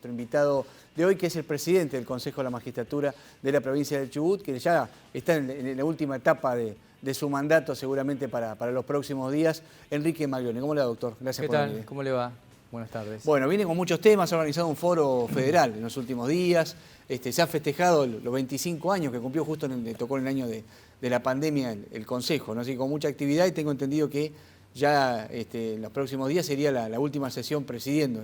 nuestro invitado de hoy, que es el presidente del Consejo de la Magistratura de la provincia del Chubut, que ya está en la última etapa de su mandato, seguramente para los próximos días, Enrique Maglione. ¿Cómo le va, doctor? Gracias por venir. ¿Cómo le va? Buenas tardes. Bueno, viene con muchos temas, ha organizado un foro federal en los últimos días, se ha festejado los 25 años que cumplió justo, le tocó en el año de la pandemia el Consejo, ¿no? Así que con mucha actividad, y tengo entendido que ya en los próximos días sería la última sesión presidiendo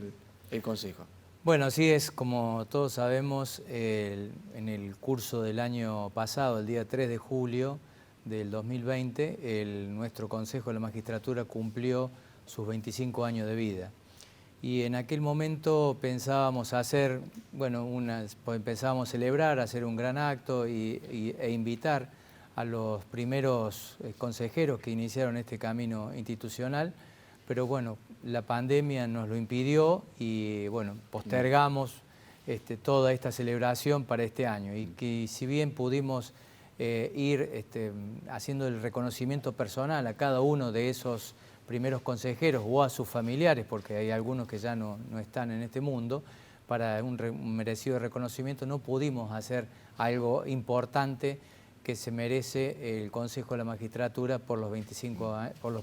el Consejo. Bueno, así es, como todos sabemos, en el curso del año pasado, el día 3 de julio del 2020, nuestro Consejo de la Magistratura cumplió sus 25 años de vida. Y en aquel momento pensábamos hacer, bueno, pensábamos celebrar, hacer un gran acto e invitar a los primeros consejeros que iniciaron este camino institucional, pero bueno, la pandemia nos lo impidió y bueno, postergamos toda esta celebración para este año. Y que si bien pudimos ir haciendo el reconocimiento personal a cada uno de esos primeros consejeros o a sus familiares, porque hay algunos que ya no están en este mundo, para un merecido reconocimiento, no pudimos hacer algo importante que se merece el Consejo de la Magistratura por los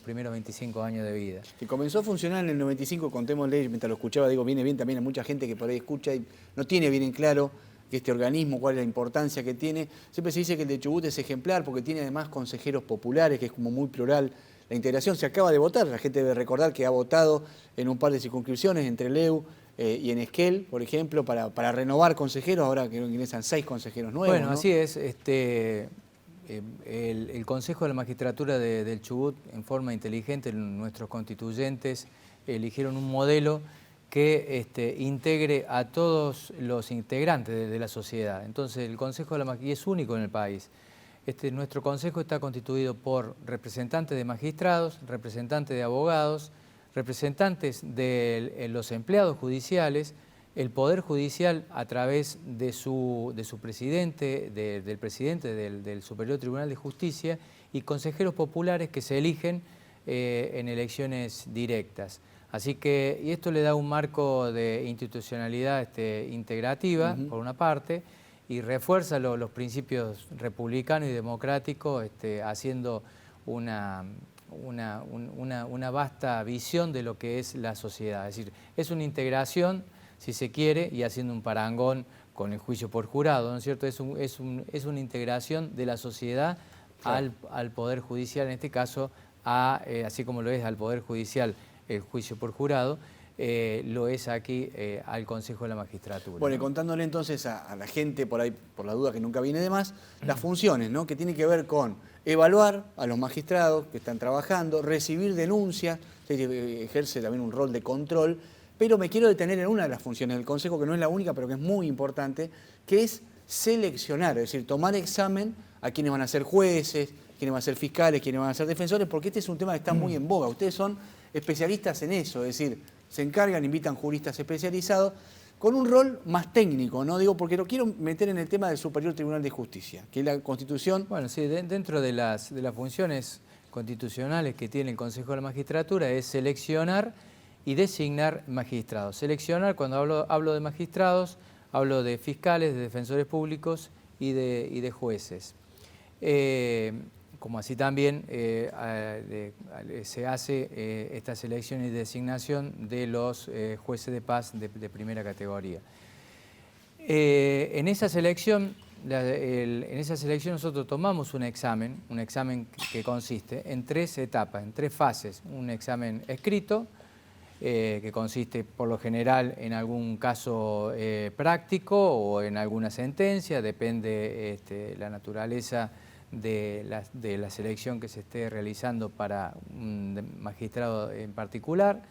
primeros 25 años de vida. Que comenzó a funcionar en el 95, contémosle, mientras lo escuchaba, digo, viene bien también a mucha gente que por ahí escucha y no tiene bien en claro que este organismo, cuál es la importancia que tiene. Siempre se dice que el de Chubut es ejemplar porque tiene además consejeros populares, que es como muy plural. La integración se acaba de votar, la gente debe recordar que ha votado en un par de circunscripciones entre Leu y en Esquel, por ejemplo, para renovar consejeros, ahora que ingresan 6 consejeros nuevos. Bueno, ¿no? así es. El Consejo de la Magistratura del Chubut, en forma inteligente, nuestros constituyentes eligieron un modelo que integre a todos los integrantes de la sociedad. Entonces, el Consejo de la Magistratura es único en el país. Nuestro Consejo está constituido por representantes de magistrados, representantes de abogados, representantes de los empleados judiciales, el Poder Judicial a través de su presidente, del presidente del Superior Tribunal de Justicia, y consejeros populares que se eligen en elecciones directas. Así que, y esto le da un marco de institucionalidad integrativa, por una parte, y refuerza los principios republicanos y democráticos, haciendo una vasta visión de lo que es la sociedad. Es decir, es una integración, si se quiere, y haciendo un parangón con el juicio por jurado, ¿no es cierto? Es una integración de la sociedad, claro, al Poder Judicial, en este caso, así como lo es al Poder Judicial el juicio por jurado, lo es aquí al Consejo de la Magistratura. Bueno, ¿no? Y contándole entonces a la gente, por ahí, por la duda que nunca viene de más, las funciones, ¿no? Que tienen que ver con evaluar a los magistrados que están trabajando, recibir denuncias, ejerce también un rol de control, pero me quiero detener en una de las funciones del Consejo, que no es la única, pero que es muy importante, que es seleccionar, es decir, tomar examen a quienes van a ser jueces, quienes van a ser fiscales, quienes van a ser defensores, porque este es un tema que está muy en boga. Ustedes son especialistas en eso, es decir, se encargan, invitan juristas especializados, con un rol más técnico, ¿no? Digo, porque lo quiero meter en el tema del Superior Tribunal de Justicia, que es la Constitución. Bueno, sí, dentro de las funciones constitucionales que tiene el Consejo de la Magistratura es seleccionar y designar magistrados. Seleccionar, cuando hablo de magistrados, hablo de fiscales, de defensores públicos y de jueces. Como así también se hace esta selección y designación de los jueces de paz de primera categoría. En esa selección nosotros tomamos un examen que consiste en 3 etapas, en 3 fases. Un examen escrito, que consiste por lo general en algún caso práctico o en alguna sentencia, depende la naturaleza de la selección que se esté realizando para un magistrado en particular.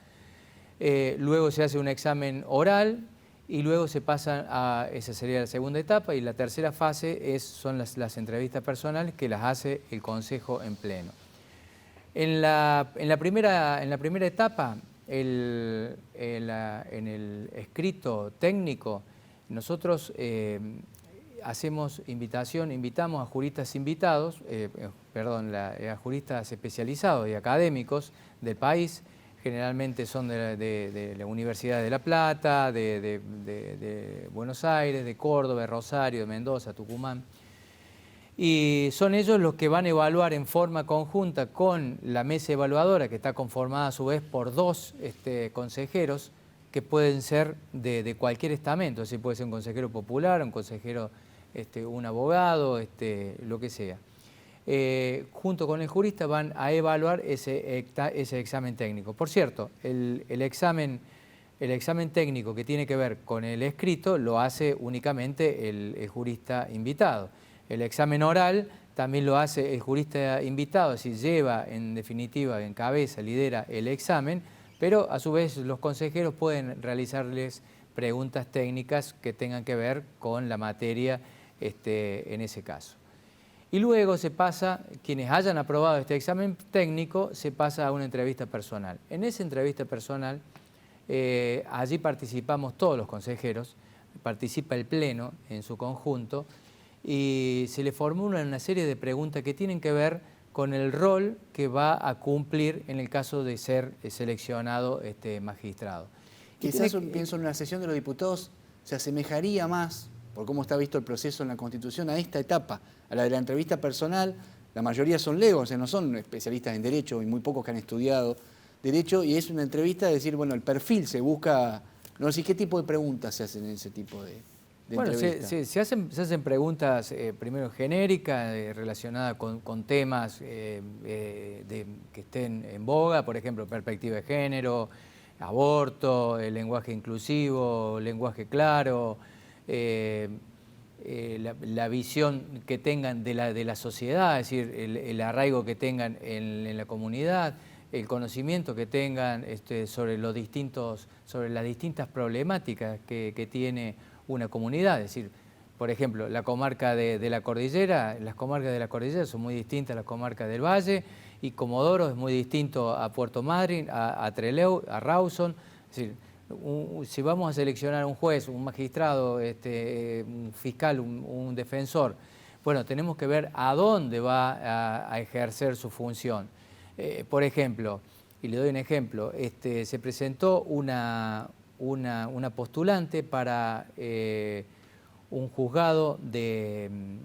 Luego se hace un examen oral y luego se pasa esa sería la segunda etapa, y la tercera fase son las entrevistas personales, que las hace el Consejo en pleno. En la primera etapa, en el escrito técnico, nosotros invitamos a juristas a juristas especializados y académicos del país, generalmente son de la Universidad de La Plata, de Buenos Aires, de Córdoba, de Rosario, de Mendoza, Tucumán. Y son ellos los que van a evaluar en forma conjunta con la mesa evaluadora, que está conformada a su vez por 2 consejeros, que pueden ser de cualquier estamento, así puede ser un consejero popular, un consejero, un abogado, lo que sea. Junto con el jurista van a evaluar ese examen técnico. Por cierto, el examen técnico que tiene que ver con el escrito lo hace únicamente el jurista invitado. El examen oral también lo hace el jurista invitado, es decir, lleva en definitiva, en cabeza, lidera el examen, pero a su vez los consejeros pueden realizarles preguntas técnicas que tengan que ver con la materia en ese caso. Y luego se pasa, quienes hayan aprobado este examen técnico, se pasa a una entrevista personal. En esa entrevista personal, allí participamos todos los consejeros, participa el Pleno en su conjunto, y se le formula una serie de preguntas que tienen que ver con el rol que va a cumplir en el caso de ser seleccionado magistrado. Quizás pienso en una sesión de los diputados se asemejaría más, por cómo está visto el proceso en la Constitución, a esta etapa, a la de la entrevista personal. La mayoría son legos, o sea, no son especialistas en Derecho y muy pocos que han estudiado Derecho, y es una entrevista de decir, bueno, el perfil se busca, no sé, ¿qué tipo de preguntas se hacen en ese tipo de bueno, se hacen preguntas primero genéricas relacionadas con temas que estén en boga, por ejemplo, perspectiva de género, aborto, el lenguaje inclusivo, lenguaje claro, la visión que tengan de la sociedad, es decir, el arraigo que tengan en la comunidad, el conocimiento que tengan sobre las distintas problemáticas que tiene una comunidad. Es decir, por ejemplo, la comarca de la Cordillera, las comarcas de la Cordillera son muy distintas a las comarcas del Valle, y Comodoro es muy distinto a Puerto Madryn, a Trelew, a Rawson. Es decir, si vamos a seleccionar un juez, un magistrado, un fiscal, un defensor, bueno, tenemos que ver a dónde va a ejercer su función. Por ejemplo, y le doy un ejemplo, se presentó una postulante para un juzgado un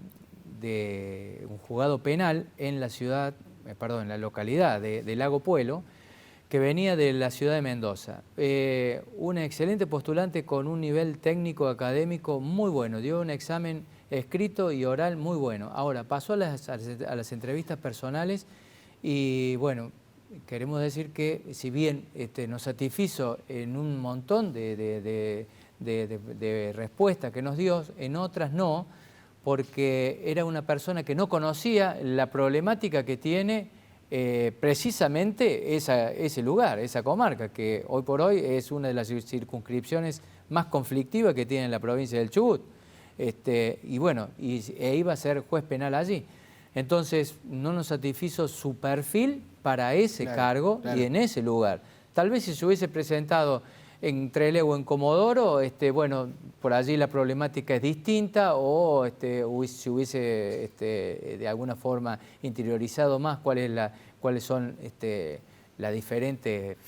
juzgado penal en la ciudad, en la localidad de Lago Puelo, que venía de la ciudad de Mendoza. Una excelente postulante con un nivel técnico académico muy bueno, dio un examen escrito y oral muy bueno. Ahora pasó a las entrevistas personales y bueno, queremos decir que si bien nos satisfizo en un montón de respuestas que nos dio, en otras no, porque era una persona que no conocía la problemática que tiene precisamente ese lugar, esa comarca, que hoy por hoy es una de las circunscripciones más conflictivas que tiene la provincia del Chubut. Y bueno, iba a ser juez penal allí. Entonces, no nos satisfizo su perfil para ese cargo y en ese lugar. Tal vez si se hubiese presentado en Trelew o en Comodoro, bueno, por allí la problemática es distinta, o si hubiese de alguna forma interiorizado más cuáles son las diferentes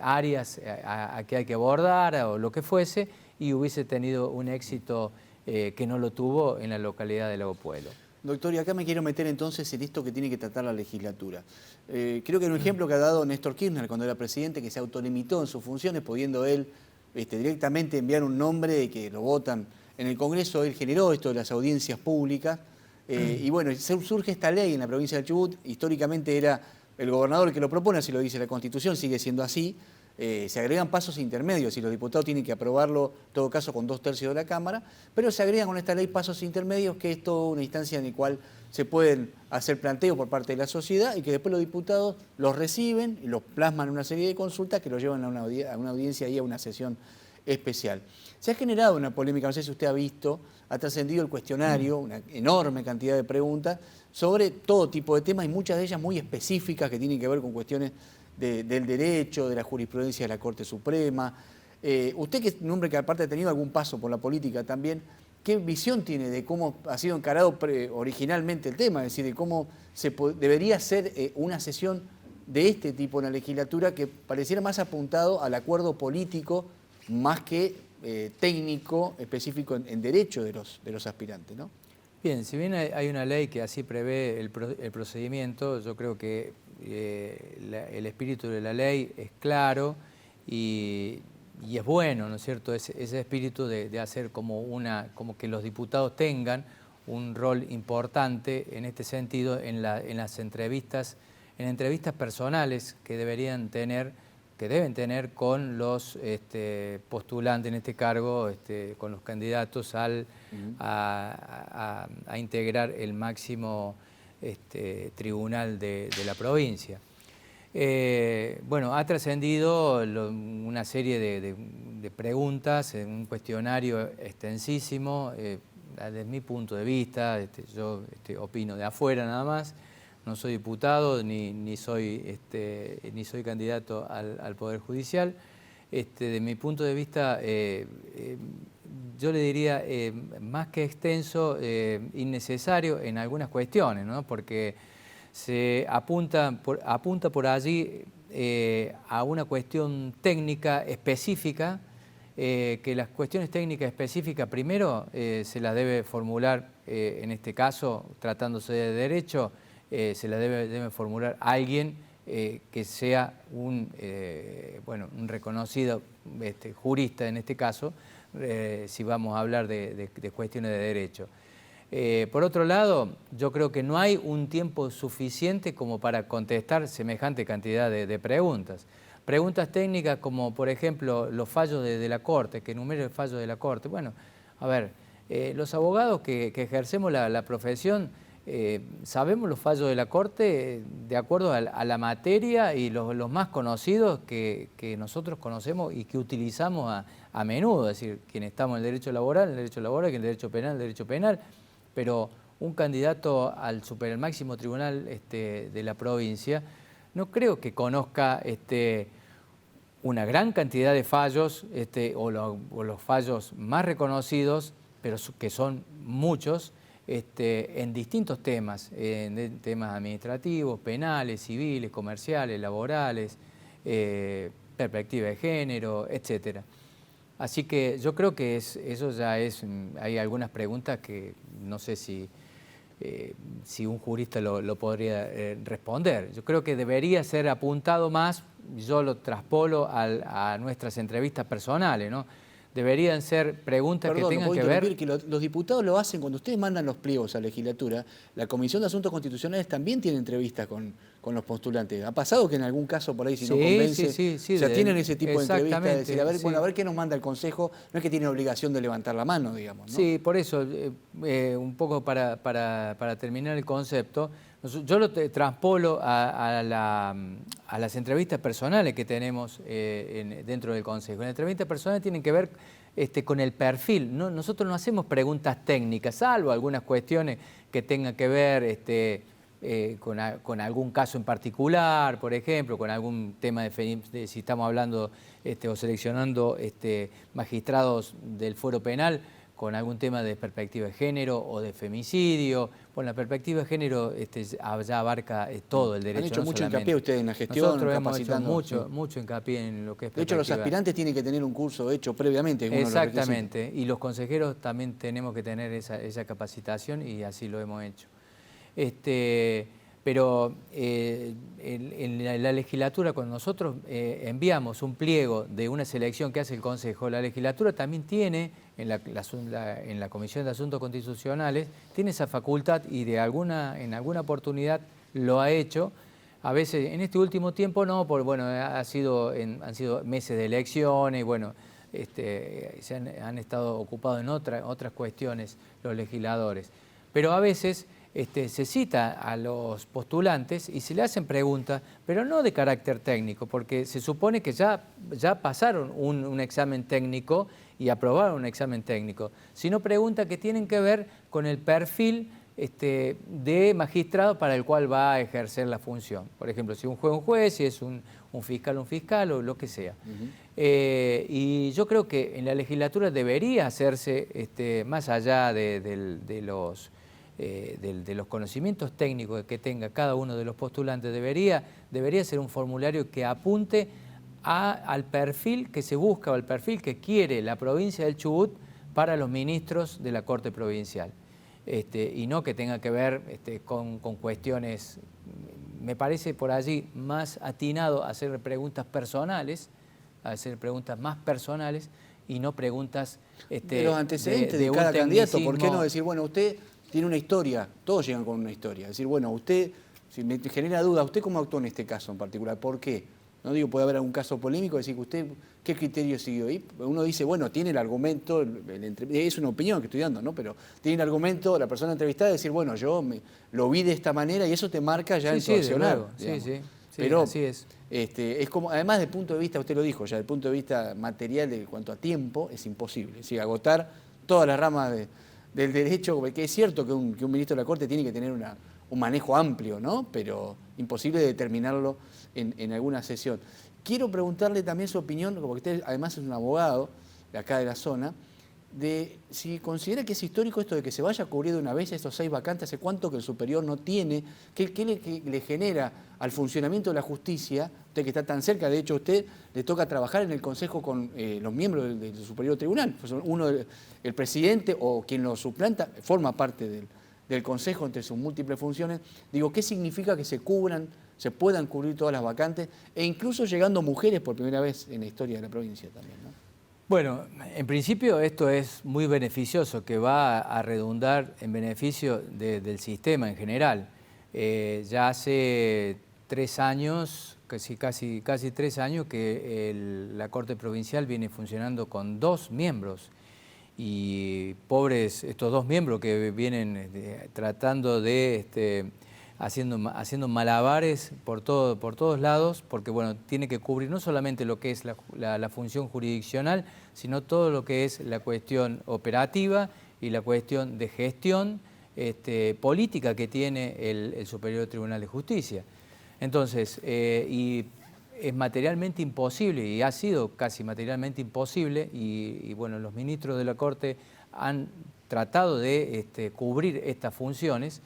áreas a que hay que abordar o lo que fuese, y hubiese tenido un éxito que no lo tuvo en la localidad de Lago Puelo. Doctor, y acá me quiero meter entonces en esto que tiene que tratar la legislatura. Creo que era un ejemplo que ha dado Néstor Kirchner cuando era presidente, que se autolimitó en sus funciones, pudiendo él directamente enviar un nombre que lo votan en el Congreso. Él generó esto de las audiencias públicas. Y bueno, surge esta ley en la provincia del Chubut. Históricamente era el gobernador el que lo propone, así lo dice la Constitución, sigue siendo así. Se agregan pasos intermedios y los diputados tienen que aprobarlo, en todo caso con 2/3 de la Cámara, pero se agregan con esta ley pasos intermedios, que es toda una instancia en la cual se pueden hacer planteos por parte de la sociedad y que después los diputados los reciben y los plasman en una serie de consultas que los llevan a una audiencia y a una sesión especial. Se ha generado una polémica, no sé si usted ha visto, ha trascendido el cuestionario, una enorme cantidad de preguntas sobre todo tipo de temas y muchas de ellas muy específicas que tienen que ver con cuestiones del derecho, de la jurisprudencia de la Corte Suprema. Usted, que es un hombre que aparte ha tenido algún paso por la política también, ¿qué visión tiene de cómo ha sido encarado originalmente el tema? Es decir, de cómo debería ser una sesión de este tipo en la legislatura que pareciera más apuntado al acuerdo político más que técnico específico en derecho de los aspirantes, ¿no? Bien, si bien hay una ley que así prevé el procedimiento, yo creo que el espíritu de la ley es claro y es bueno, ¿no es cierto?, ese espíritu de hacer como que los diputados tengan un rol importante en este sentido en las entrevistas, en entrevistas personales que deben tener con los postulantes en este cargo, con los candidatos a integrar el máximo tribunal de la provincia. Bueno, ha trascendido una serie de preguntas, un cuestionario extensísimo. Desde mi punto de vista, yo opino de afuera nada más, no soy diputado ni soy candidato al Poder Judicial. De mi punto de vista, yo le diría más que extenso, innecesario en algunas cuestiones, ¿no? Porque se apunta por allí a una cuestión técnica específica, que las cuestiones técnicas específicas primero se las debe formular, en este caso, tratándose de derecho, se las debe formular alguien que sea un reconocido jurista en este caso, si vamos a hablar de cuestiones de derecho. Por otro lado, yo creo que no hay un tiempo suficiente como para contestar semejante cantidad de preguntas. Preguntas técnicas como, por ejemplo, los fallos de la Corte, que enumere el fallo de la Corte. Bueno, a ver, los abogados que ejercemos la profesión sabemos los fallos de la Corte de acuerdo a la materia y los más conocidos que nosotros conocemos y que utilizamos a menudo, es decir, quienes estamos en el derecho laboral, quien en el derecho penal, pero un candidato al máximo tribunal de la provincia no creo que conozca una gran cantidad de fallos o los fallos más reconocidos, pero que son muchos, en distintos temas, en temas administrativos, penales, civiles, comerciales, laborales, perspectiva de género, etcétera. Así que yo creo que eso ya hay algunas preguntas que no sé si un jurista lo podría responder. Yo creo que debería ser apuntado más, yo lo traspolo a nuestras entrevistas personales, ¿no? Deberían ser preguntas que tengan que ver... que los diputados lo hacen cuando ustedes mandan los pliegos a la legislatura. La Comisión de Asuntos Constitucionales también tiene entrevistas con los postulantes. ¿Ha pasado que en algún caso por ahí, si no convence, tienen ese tipo de entrevistas? De decir, a ver qué nos manda el Consejo. No es que tiene obligación de levantar la mano, digamos, ¿no? Sí, por eso, un poco para terminar el concepto, yo lo transpolo a las entrevistas personales que tenemos dentro del Consejo. Las entrevistas personales tienen que ver con el perfil. Nosotros no hacemos preguntas técnicas, salvo algunas cuestiones que tengan que ver con algún caso en particular, por ejemplo, con algún tema de si estamos hablando o seleccionando magistrados del fuero penal, con algún tema de perspectiva de género o de femicidio. Bueno, la perspectiva de género ya abarca todo el derecho. Han hecho mucho hincapié ustedes en la gestión, nosotros hemos hecho mucho hincapié en lo que es perspectiva. De hecho, los aspirantes tienen que tener un curso hecho previamente. Exactamente, y los consejeros también tenemos que tener esa capacitación y así lo hemos hecho. Pero en la legislatura, cuando nosotros enviamos un pliego de una selección que hace el Consejo, la legislatura también tiene, en la Comisión de Asuntos Constitucionales, tiene esa facultad y en alguna oportunidad lo ha hecho. A veces, en este último tiempo no, porque bueno, han sido meses de elecciones y bueno, han estado ocupados en otras cuestiones los legisladores. Pero a veces se cita a los postulantes y se le hacen preguntas, pero no de carácter técnico, porque se supone que ya pasaron un examen técnico y aprobaron un examen técnico, sino preguntas que tienen que ver con el perfil de magistrado para el cual va a ejercer la función. Por ejemplo, si un juez, si es un fiscal o lo que sea. Y yo creo que en la legislatura debería hacerse, más allá de de los conocimientos técnicos que tenga cada uno de los postulantes, debería ser un formulario que apunte al perfil que se busca o al perfil que quiere la provincia del Chubut para los ministros de la Corte Provincial. Y no que tenga que ver con cuestiones, me parece por allí más atinado a hacer preguntas personales, a hacer preguntas más personales y no preguntas de los antecedentes de cada candidato. ¿Por qué no decir, bueno, usted tiene una historia, todos llegan con una historia? Decir, bueno, usted, si me genera duda, ¿usted cómo actuó en este caso en particular? ¿Por qué? No digo, puede haber algún caso polémico, decir que usted, ¿qué criterio siguió? Y uno dice, bueno, tiene el argumento, es una opinión que estoy dando, ¿no? Pero tiene el argumento la persona entrevistada de decir, bueno, yo lo vi de esta manera y eso te marca ya en tu accionar. Sí, pero así es. Es como, además, desde el punto de vista, usted lo dijo ya, desde el punto de vista material, de cuanto a tiempo, es imposible. Es decir, agotar todas las ramas del derecho, que es cierto que un ministro de la Corte tiene que tener un manejo amplio, ¿no? Pero imposible determinarlo en alguna sesión. Quiero preguntarle también su opinión, porque usted además es un abogado de acá de la zona, de si considera que es histórico esto de que se vaya a cubrir de una vez estos 6 vacantes, hace cuánto que el superior no tiene, qué le genera al funcionamiento de la justicia, usted que está tan cerca, de hecho a usted le toca trabajar en el consejo con los miembros del superior tribunal, pues uno, el presidente o quien lo suplanta, forma parte del consejo entre sus múltiples funciones. Digo, ¿qué significa que se puedan cubrir todas las vacantes e incluso llegando mujeres por primera vez en la historia de la provincia también, ¿no? Bueno, en principio esto es muy beneficioso, que va a redundar en beneficio del sistema en general. Ya hace 3 años, casi 3 años, que la Corte Provincial viene funcionando con 2 miembros. Y pobres estos 2 miembros que vienen tratando de haciendo malabares por todos lados, porque bueno, tiene que cubrir no solamente lo que es la función jurisdiccional, sino todo lo que es la cuestión operativa y la cuestión de gestión política que tiene el Superior Tribunal de Justicia. Entonces, y es materialmente imposible, y ha sido casi materialmente imposible, y bueno, los ministros de la Corte han tratado de cubrir estas funciones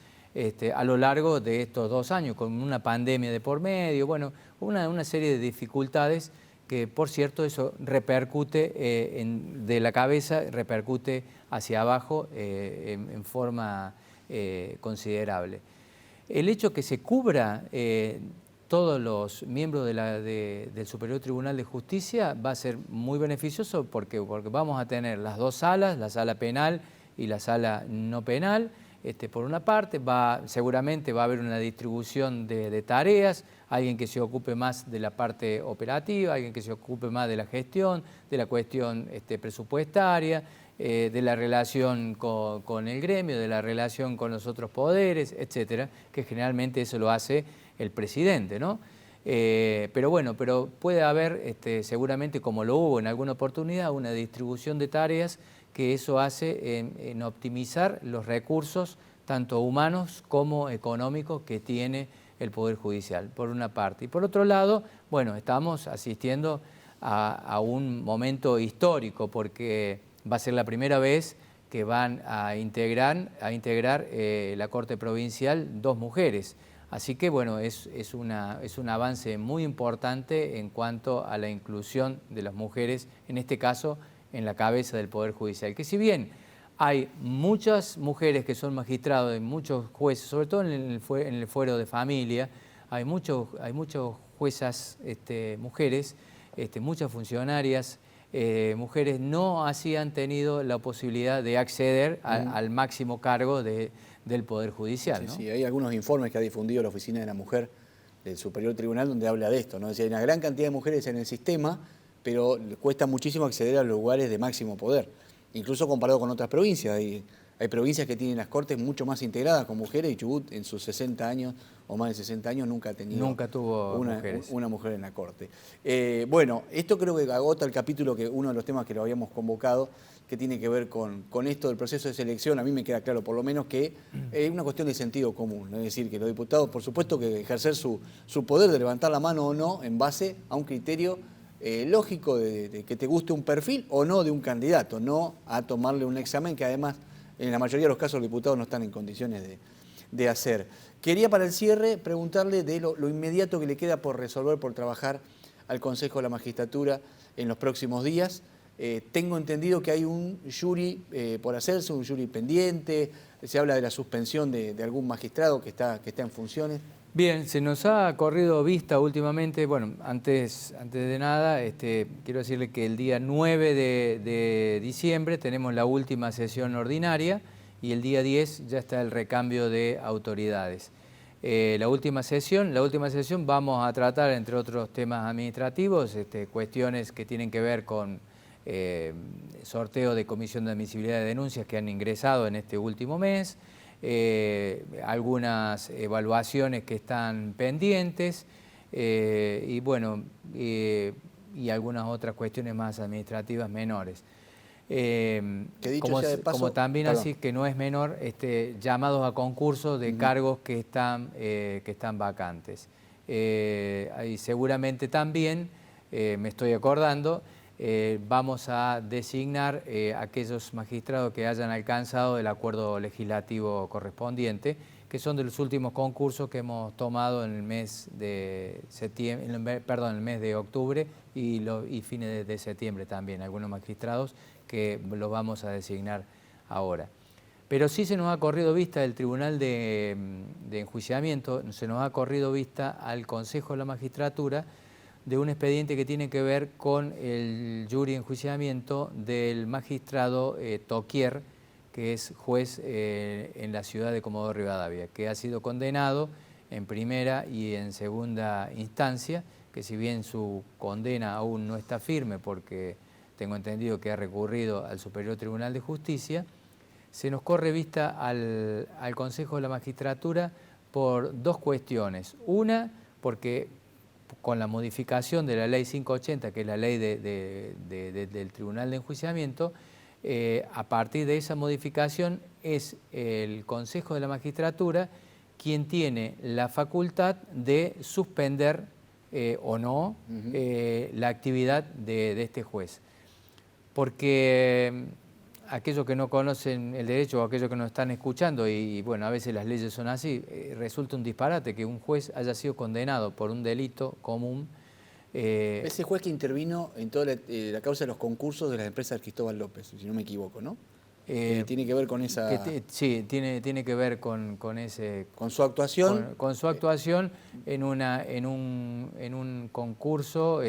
a lo largo de estos 2 años, con una pandemia de por medio, bueno, una serie de dificultades que, por cierto, eso repercute de la cabeza, repercute hacia abajo en forma considerable. El hecho que se cubra todos los miembros del Superior Tribunal de Justicia va a ser muy beneficioso porque vamos a tener las 2 salas, la sala penal y la sala no penal. Por una parte, seguramente va a haber una distribución de tareas, alguien que se ocupe más de la parte operativa, alguien que se ocupe más de la gestión, de la cuestión presupuestaria, de la relación con el gremio, de la relación con los otros poderes, etcétera, que generalmente eso lo hace el presidente, ¿no? Pero bueno, puede haber seguramente, como lo hubo en alguna oportunidad, una distribución de tareas que eso hace en optimizar los recursos, tanto humanos como económicos, que tiene el Poder Judicial, por una parte. Y por otro lado, bueno, estamos asistiendo a un momento histórico, porque va a ser la primera vez que van a integrar la Corte Provincial 2 mujeres. Así que, bueno, es un avance muy importante en cuanto a la inclusión de las mujeres, en este caso, en la cabeza del Poder Judicial. Que si bien hay muchas mujeres que son magistrados, hay muchos jueces, sobre todo en el fuero de familia, hay muchas juezas mujeres, muchas funcionarias mujeres, no así han tenido la posibilidad de acceder al máximo cargo del Poder Judicial, ¿no? Sí, hay algunos informes que ha difundido la Oficina de la Mujer del Superior Tribunal donde habla de esto, ¿no? Es decir, hay una gran cantidad de mujeres en el sistema, pero cuesta muchísimo acceder a los lugares de máximo poder, incluso comparado con otras provincias. Hay provincias que tienen las cortes mucho más integradas con mujeres, y Chubut en sus 60 años o más de 60 años nunca tuvo una mujer en la corte. Bueno, esto creo que agota el capítulo, que uno de los temas que lo habíamos convocado, que tiene que ver con esto del proceso de selección. A mí me queda claro, por lo menos, que es una cuestión de sentido común, ¿no? Es decir, que los diputados, por supuesto, que ejercer su poder de levantar la mano o no en base a un criterio lógico de que te guste un perfil o no de un candidato, no a tomarle un examen que además en la mayoría de los casos los diputados no están en condiciones de hacer. Quería para el cierre preguntarle de lo inmediato que le queda por resolver, por trabajar al Consejo de la Magistratura en los próximos días. Tengo entendido que hay un jury por hacerse, un jury pendiente, se habla de la suspensión de algún magistrado que está en funciones. Bien, se nos ha corrido vista últimamente, bueno, antes de nada, quiero decirle que el día 9 de diciembre tenemos la última sesión ordinaria y el día 10 ya está el recambio de autoridades. La última sesión vamos a tratar, entre otros temas administrativos, cuestiones que tienen que ver con sorteo de comisión de admisibilidad de denuncias que han ingresado en este último mes, algunas evaluaciones que están pendientes y bueno, y algunas otras cuestiones más administrativas menores. Como también perdón. Así que no es menor, llamados a concursos de cargos que están vacantes. Y seguramente también, me estoy acordando, vamos a designar aquellos magistrados que hayan alcanzado el acuerdo legislativo correspondiente, que son de los últimos concursos que hemos tomado en el mes de septiembre, perdón, el mes de octubre y fines de septiembre también, algunos magistrados que los vamos a designar ahora. Pero sí se nos ha corrido vista del Tribunal de Enjuiciamiento, se nos ha corrido vista al Consejo de la Magistratura de un expediente que tiene que ver con el jury de enjuiciamiento del magistrado Toquier, que es juez en la ciudad de Comodoro Rivadavia, que ha sido condenado en primera y en segunda instancia, que si bien su condena aún no está firme porque tengo entendido que ha recurrido al Superior Tribunal de Justicia, se nos corre vista al Consejo de la Magistratura por dos cuestiones. Una, porque con la modificación de la Ley 580, que es la ley del Tribunal de Enjuiciamiento, a partir de esa modificación es el Consejo de la Magistratura quien tiene la facultad de suspender o no la actividad de este juez. Porque aquellos que no conocen el derecho o aquellos que nos están escuchando, y bueno, a veces las leyes son así, resulta un disparate que un juez haya sido condenado por un delito común. Ese juez que intervino en toda la causa de los concursos de las empresas de Cristóbal López, si no me equivoco, ¿no? Tiene que ver con esa... sí, tiene que ver con ese... Con su actuación. Con su actuación en un concurso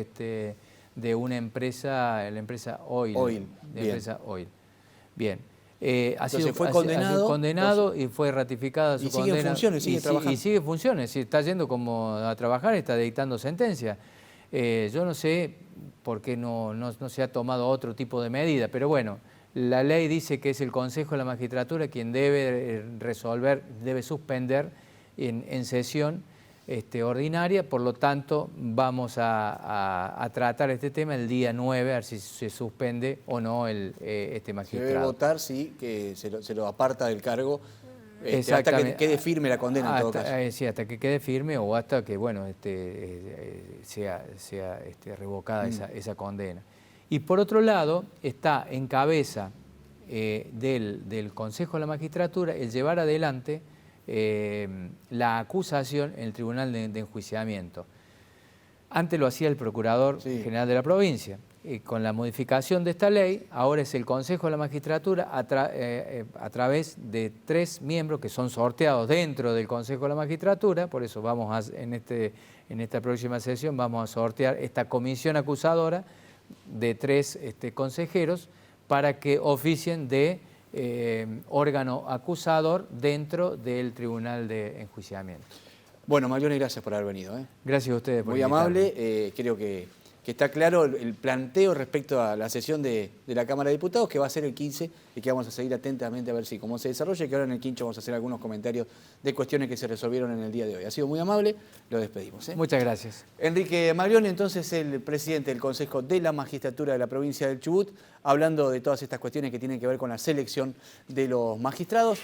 de una empresa, la empresa Oil. Empresa Oil. Bien. Fue condenado y fue ratificada su condena. Y sigue en funciones, sigue trabajando. Y sigue en funciones, está yendo como a trabajar, está dictando sentencia. Yo no sé por qué no se ha tomado otro tipo de medida, pero bueno, la ley dice que es el Consejo de la Magistratura quien debe resolver, debe suspender en sesión ordinaria, por lo tanto vamos a tratar este tema el día 9, a ver si se suspende o no este magistrado. Se debe votar, sí, que se lo aparta del cargo hasta que quede firme la condena en todo caso. Sí, hasta que quede firme o hasta que bueno, sea revocada esa condena. Y por otro lado, está en cabeza del Consejo de la Magistratura el llevar adelante la acusación en el Tribunal de Enjuiciamiento. Antes lo hacía el Procurador General de la provincia. Con la modificación de esta ley, ahora es el Consejo de la Magistratura a través de 3 miembros que son sorteados dentro del Consejo de la Magistratura, por eso en esta próxima sesión vamos a sortear esta comisión acusadora de 3 consejeros para que oficien de órgano acusador dentro del Tribunal de Enjuiciamiento. Bueno, Maglione, gracias por haber venido. Gracias a ustedes por invitarme. Muy amable, creo que está claro el planteo respecto a la sesión de la Cámara de Diputados, que va a ser el 15 y que vamos a seguir atentamente a ver cómo se desarrolla, y que ahora en el quincho vamos a hacer algunos comentarios de cuestiones que se resolvieron en el día de hoy. Ha sido muy amable, lo despedimos. Muchas gracias. Enrique Maglione, entonces el presidente del Consejo de la Magistratura de la provincia del Chubut, hablando de todas estas cuestiones que tienen que ver con la selección de los magistrados.